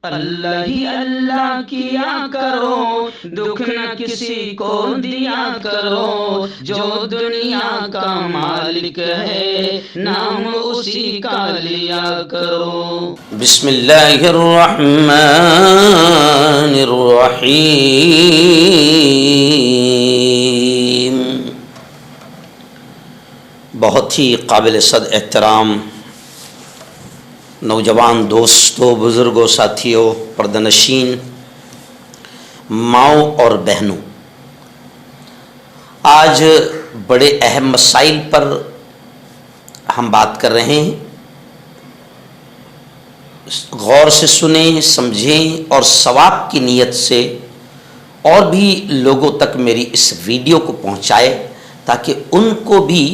اللہ ہی اللہ کیا کرو، دکھ نہ کسی کو دیا کرو، جو دنیا کا مالک ہے نام اسی کا لیا کرو۔ بسم اللہ الرحمن الرحیم۔ بہت ہی قابل صد احترام نوجوان دوستوں، بزرگوں، ساتھیوں، پردہ نشین ماؤں اور بہنوں، آج بڑے اہم مسائل پر ہم بات کر رہے ہیں۔ غور سے سنیں، سمجھیں اور ثواب کی نیت سے اور بھی لوگوں تک میری اس ویڈیو کو پہنچائے تاکہ ان کو بھی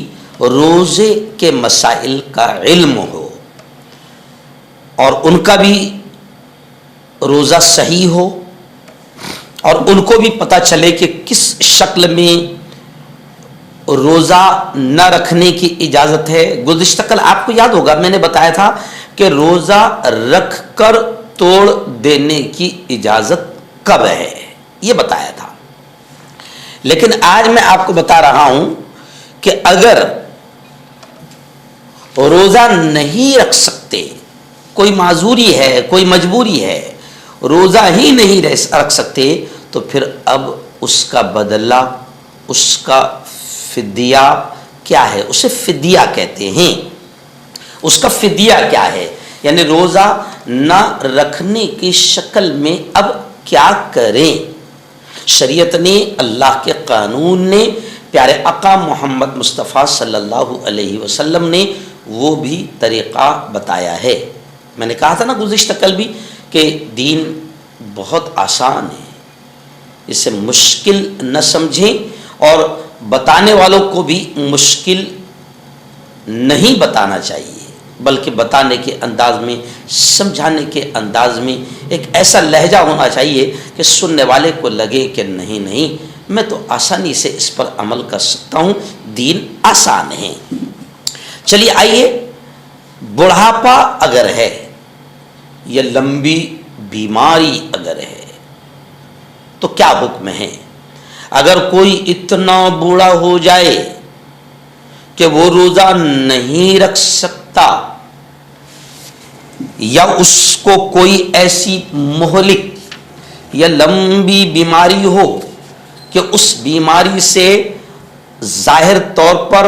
روزے کے مسائل کا علم ہو اور ان کا بھی روزہ صحیح ہو، اور ان کو بھی پتہ چلے کہ کس شکل میں روزہ نہ رکھنے کی اجازت ہے۔ گزشتہ کل آپ کو یاد ہوگا میں نے بتایا تھا کہ روزہ رکھ کر توڑ دینے کی اجازت کب ہے، یہ بتایا تھا۔ لیکن آج میں آپ کو بتا رہا ہوں کہ اگر روزہ نہیں رکھ سکتے، کوئی معذوری ہے، کوئی مجبوری ہے، روزہ ہی نہیں رکھ سکتے، تو پھر اب اس کا بدلہ، اس کا فدیہ کیا ہے؟ اسے فدیہ کہتے ہیں۔ اس کا فدیہ کیا ہے؟ یعنی روزہ نہ رکھنے کی شکل میں اب کیا کریں؟ شریعت نے، اللہ کے قانون نے، پیارے آقا محمد مصطفیٰ صلی اللہ علیہ وسلم نے وہ بھی طریقہ بتایا ہے۔ میں نے کہا تھا نا گزشتہ کل بھی کہ دین بہت آسان ہے، اسے مشکل نہ سمجھیں، اور بتانے والوں کو بھی مشکل نہیں بتانا چاہیے، بلکہ بتانے کے انداز میں، سمجھانے کے انداز میں ایک ایسا لہجہ ہونا چاہیے کہ سننے والے کو لگے کہ نہیں میں تو آسانی سے اس پر عمل کر سکتا ہوں، دین آسان ہے۔ چلیے آئیے، بڑھاپا اگر ہے یا لمبی بیماری اگر ہے تو کیا حکم ہے؟ اگر کوئی اتنا بوڑھا ہو جائے کہ وہ روزہ نہیں رکھ سکتا، یا اس کو کوئی ایسی مہلک یا لمبی بیماری ہو کہ اس بیماری سے ظاہر طور پر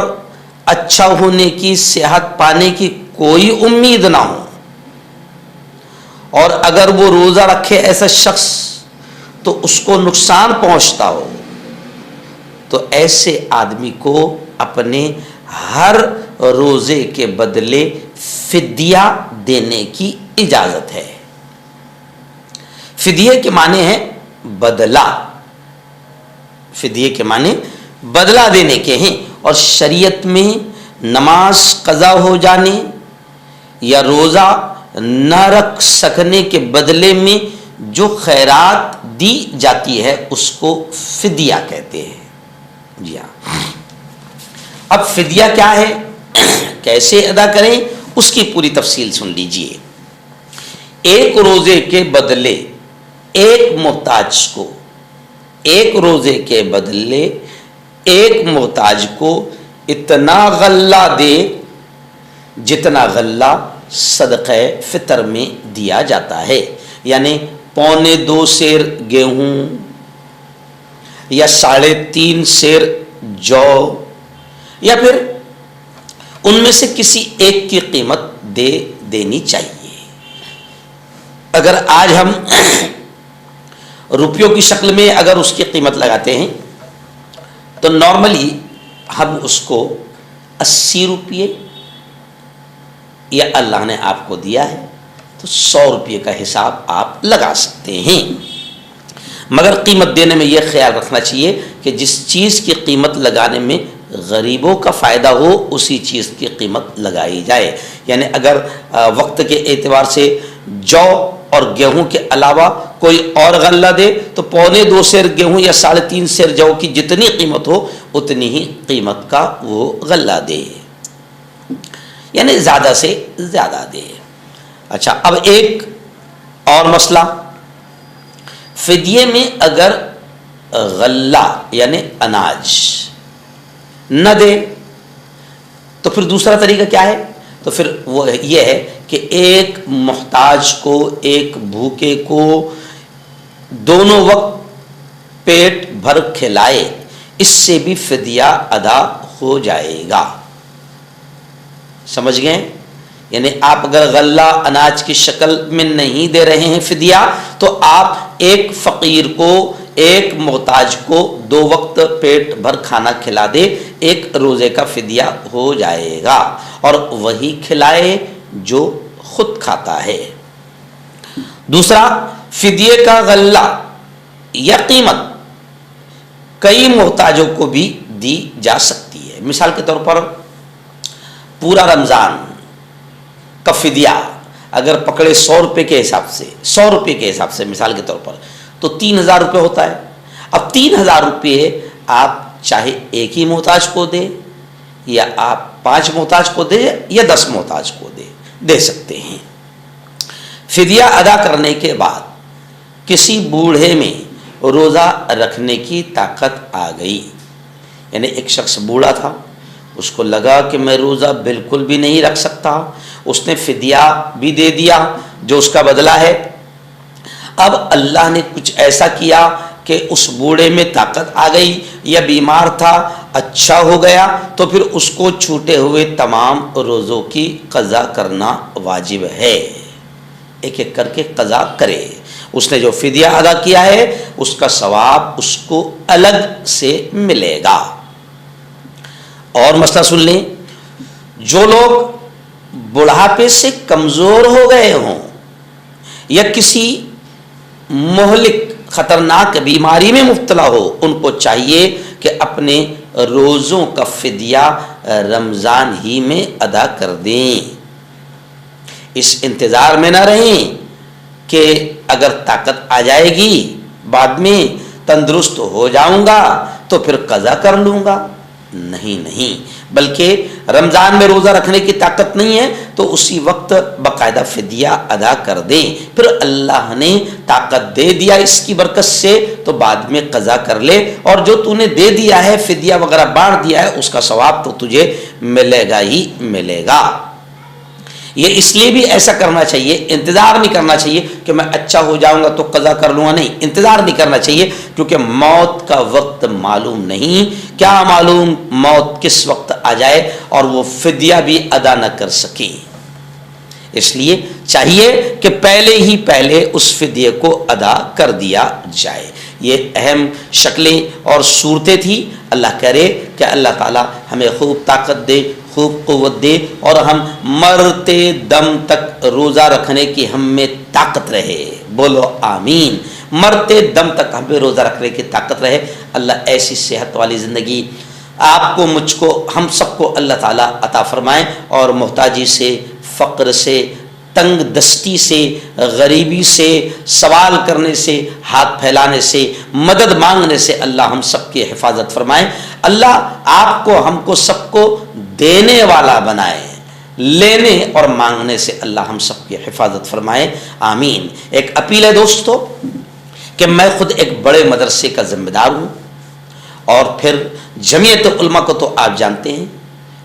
اچھا ہونے کی، صحت پانے کی کوئی امید نہ ہو، اور اگر وہ روزہ رکھے ایسا شخص تو اس کو نقصان پہنچتا ہو، تو ایسے آدمی کو اپنے ہر روزے کے بدلے فدیہ دینے کی اجازت ہے۔ فدیہ کے معنی ہے بدلہ، فدیہ کے معنی بدلہ دینے کے ہیں، اور شریعت میں نماز قضا ہو جانے یا روزہ نہ رکھ سکنے کے بدلے میں جو خیرات دی جاتی ہے اس کو فدیہ کہتے ہیں۔ جی ہاں، اب فدیہ کیا ہے، کیسے ادا کریں، اس کی پوری تفصیل سن لیجئے۔ ایک روزے کے بدلے ایک محتاج کو، ایک روزے کے بدلے ایک محتاج کو اتنا غلہ دے جتنا غلہ صدقہ فطر میں دیا جاتا ہے، یعنی 1.25 سیر گیہوں یا 3.5 سیر جو، یا پھر ان میں سے کسی ایک کی قیمت دے دینی چاہیے۔ اگر آج ہم روپیوں کی شکل میں اگر اس کی قیمت لگاتے ہیں تو نارملی ہم اس کو 80 روپیے، یا اللہ نے آپ کو دیا ہے تو 100 روپے کا حساب آپ لگا سکتے ہیں، مگر قیمت دینے میں یہ خیال رکھنا چاہیے کہ جس چیز کی قیمت لگانے میں غریبوں کا فائدہ ہو اسی چیز کی قیمت لگائی جائے۔ یعنی اگر وقت کے اعتبار سے جو اور گیہوں کے علاوہ کوئی اور غلہ دے تو 1.25 سیر گیہوں یا 3.5 سیر جو کی جتنی قیمت ہو اتنی ہی قیمت کا وہ غلہ دے، یعنی زیادہ سے زیادہ دے۔ اچھا، اب ایک اور مسئلہ فدیے میں اگر غلہ یعنی اناج نہ دے تو پھر دوسرا طریقہ کیا ہے؟ تو پھر وہ یہ ہے کہ ایک محتاج کو ایک بھوکے کو دونوں وقت پیٹ بھر کھلائے، اس سے بھی فدیہ ادا ہو جائے گا. سمجھ گئے؟ یعنی آپ اگر غلہ اناج کی شکل میں نہیں دے رہے ہیں فدیہ، تو آپ ایک فقیر کو ایک محتاج کو 2 وقت پیٹ بھر کھانا کھلا دے، ایک روزے کا فدیہ ہو جائے گا، اور وہی کھلائے جو خود کھاتا ہے. دوسرا، فدیے کا غلہ یا قیمت کئی محتاجوں کو بھی دی جا سکتی ہے. مثال کے طور پر پورا رمضان کا فدیہ اگر پکڑے 100 روپے کے حساب سے مثال کے طور پر، تو 3000 روپے ہوتا ہے. اب 3000 روپے آپ چاہے ایک ہی محتاج کو دے، یا آپ 5 محتاج کو دے، یا 10 محتاج کو دے سکتے ہیں. فدیہ ادا کرنے کے بعد کسی بوڑھے میں روزہ رکھنے کی طاقت آ گئی، یعنی ایک شخص بوڑھا تھا، اس کو لگا کہ میں روزہ بالکل بھی نہیں رکھ سکتا، اس نے فدیہ بھی دے دیا جو اس کا بدلہ ہے. اب اللہ نے کچھ ایسا کیا کہ اس بوڑھے میں طاقت آ گئی، یا بیمار تھا اچھا ہو گیا، تو پھر اس کو چھوٹے ہوئے تمام روزوں کی قضا کرنا واجب ہے. ایک ایک کر کے قضا کرے. اس نے جو فدیہ ادا کیا ہے اس کا ثواب اس کو الگ سے ملے گا. اور مسئلہ سن لیں، جو لوگ بڑھاپے سے کمزور ہو گئے ہوں یا کسی مہلک خطرناک بیماری میں مبتلا ہو، ان کو چاہیے کہ اپنے روزوں کا فدیہ رمضان ہی میں ادا کر دیں. اس انتظار میں نہ رہیں کہ اگر طاقت آ جائے گی بعد میں تندرست ہو جاؤں گا تو پھر قضا کر لوں گا. نہیں، بلکہ رمضان میں روزہ رکھنے کی طاقت نہیں ہے تو اسی وقت باقاعدہ فدیہ ادا کر دیں. پھر اللہ نے طاقت دے دیا اس کی برکت سے تو بعد میں قضا کر لے، اور جو تو نے دے دیا ہے فدیہ وغیرہ بانٹ دیا ہے اس کا ثواب تو تجھے ملے گا ہی ملے گا. یہ اس لیے بھی ایسا کرنا چاہیے، انتظار نہیں کرنا چاہیے کہ میں اچھا ہو جاؤں گا تو قضا کر لوں گا. نہیں، انتظار نہیں کرنا چاہیے، کیونکہ موت کا وقت معلوم نہیں، کیا معلوم موت کس وقت آ جائے اور وہ فدیہ بھی ادا نہ کر سکے. اس لیے چاہیے کہ پہلے اس فدیے کو ادا کر دیا جائے. یہ اہم شکلیں اور صورتیں تھیں. اللہ کرے کہ اللہ تعالی ہمیں خوب طاقت دے، خوب قوت دے، اور ہم مرتے دم تک روزہ رکھنے کی ہم میں طاقت رہے. بولو آمین. مرتے دم تک ہمیں روزہ رکھنے کی طاقت رہے. اللہ ایسی صحت والی زندگی آپ کو، مجھ کو، ہم سب کو اللہ تعالیٰ عطا فرمائے، اور محتاجی سے، فقر سے، تنگ دستی سے، غریبی سے، سوال کرنے سے، ہاتھ پھیلانے سے، مدد مانگنے سے اللہ ہم سب کی حفاظت فرمائے. اللہ آپ کو، ہم کو، سب کو دینے والا بنائے، لینے اور مانگنے سے اللہ ہم سب کی حفاظت فرمائے. آمین. ایک اپیل ہے دوستو کہ میں خود ایک بڑے مدرسے کا ذمہ دار ہوں، اور پھر جمعیت علماء کو تو آپ جانتے ہیں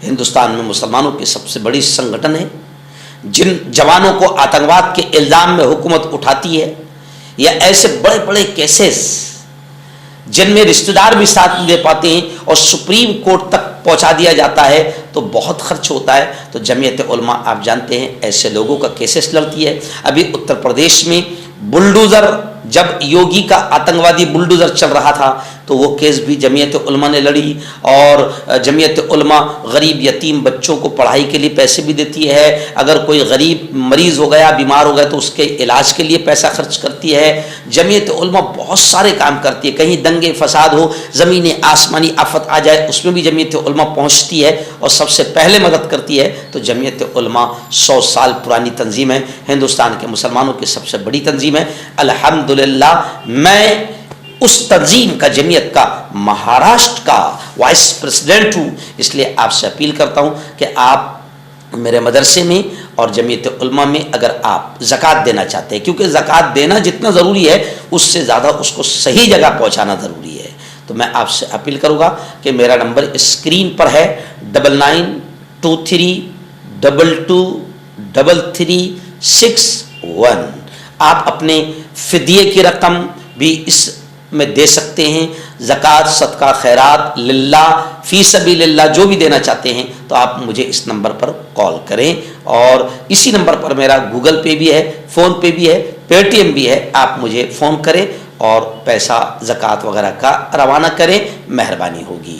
ہندوستان میں مسلمانوں کی سب سے بڑی سنگھٹن ہے. جن جوانوں کو آتنکواد کے الزام میں حکومت اٹھاتی ہے، یا ایسے بڑے بڑے کیسز جن میں رشتہ دار بھی ساتھ نہیں دے پاتے ہیں اور سپریم کورٹ تک پہنچا دیا جاتا ہے تو بہت خرچ ہوتا ہے. تو جمعیت علماء آپ جانتے ہیں ایسے لوگوں کا کیسز لڑتی ہے. ابھی اتر پردیش میں بلڈوزر، جب یوگی کا آتنکوادی بلڈوزر چل رہا تھا تو وہ کیس بھی جمعیت علماء نے لڑی، اور جمعیت علماء غریب یتیم بچوں کو پڑھائی کے لیے پیسے بھی دیتی ہے. اگر کوئی غریب مریض ہو گیا، بیمار ہو گیا تو اس کے علاج کے لیے پیسہ خرچ کرتی ہے. جمعیت علماء بہت سارے کام کرتی ہے. کہیں دنگے فساد ہو، زمین آسمانی آفت آ جائے، اس میں بھی جمعیت علماء پہنچتی ہے اور سب سے پہلے مدد کرتی ہے. تو جمعیت علماء 100 سال پرانی تنظیم ہے، ہندوستان کے مسلمانوں کی سب سے بڑی تنظیم ہے. الحمدللہ میں اس تنظیم کا، جمعیت کا، مہاراشٹر کا وائس پریزیڈنٹ ہوں. اس لیے آپ سے اپیل کرتا ہوں کہ آپ میرے مدرسے میں اور جمعیت علماء میں اگر آپ زکوٰۃ دینا چاہتے ہیں، کیونکہ زکوٰۃ دینا جتنا ضروری ہے اس سے زیادہ اس کو صحیح جگہ پہنچانا ضروری ہے، تو میں آپ سے اپیل کروں گا کہ میرا نمبر اسکرین پر ہے 9923223361، آپ اپنے فدیے کی رقم بھی اس میں دے سکتے ہیں، زکوٰۃ، صدقہ، خیرات للہ، فی سبیل اللہ جو بھی دینا چاہتے ہیں تو آپ مجھے اس نمبر پر کال کریں، اور اسی نمبر پر میرا گوگل پے بھی ہے، فون پے بھی ہے، پے ٹی ایم بھی ہے، آپ مجھے فون کریں اور پیسہ زکوٰۃ وغیرہ کا روانہ کریں، مہربانی ہوگی۔